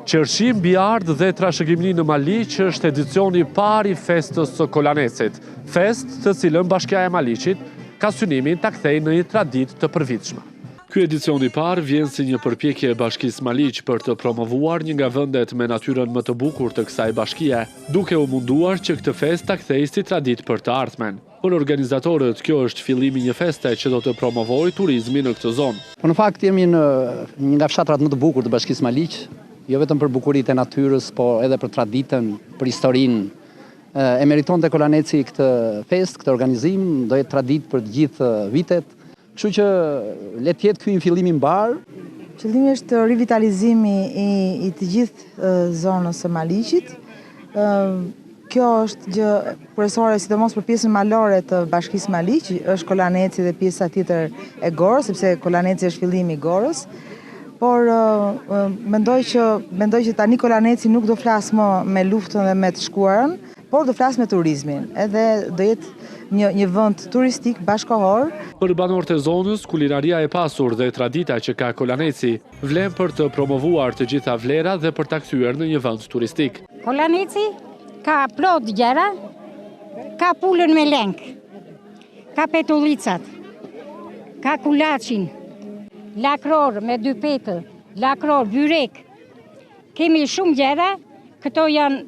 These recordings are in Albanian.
Qershim, biardh dhe trashëgimni në Maliq është edicioni i parë i festës së Kolanecit, fest të cilën Bashkia e Maliqit ka synimin ta kthejë në një traditë të përvitshme. Ky edicion i parë vjen si një përpjekje e Bashkisë Maliq për të promovuar një nga vendet me natyrën më të bukur të kësaj bashkie, duke u munduar që këtë fest ta kthejë si traditë për të ardhmen. Për organizatorët, kjo është fillimi një feste që do të promovojë turizmin në këtë zonë. Në fakt jemi në një nga fshatrat më të bukur të Bashkisë Maliq, jo vetëm për bukuritë e natyrës, po edhe për traditën, për historinë. E meritonte Kolaneci këtë fest, këtë organizim, do jetë traditë për të gjithë vitet. Kështu që le të jetë ky një fillim i mbar. Qëllimi është rivitalizimi i të gjithë zonës së Maliqit. Kjo është gjë kryesore, sidomos për pjesën malore të Bashkisë Maliq, është Kolaneci dhe pjesa tjetër e Gorës, sepse Kolaneci është fillimi i Gorës. Por mendoj që tani Kolaneci nuk do flas më me luftën dhe me të shkuarën, por do flas me turizmin. Edhe do jetë një vend turistik bashkëkohor. Për banorët e zonës, kulinaria e pasur dhe tradita që ka Kolaneci vlen për të promovuar të gjitha vlerat dhe për ta kthyer në një vend turistik. Kolaneci ka plot gjëra, ka pulën me lenk, ka petullicat, ka kulaçin, lakror me dy petë, lakror, byrek. Kemi shumë gjëra, këto janë,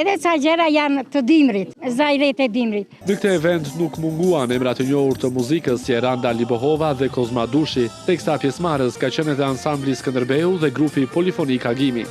edhe ca gjëra janë të dimrit, zajret e dimrit. Në këtë event nuk munguan emrat e njohur të muzikës si Randa Libohova dhe Kozma Dushi, teksa pjesëmarrës ka qenë edhe ansambli Skënderbeu dhe grupi Polifonik Agimi.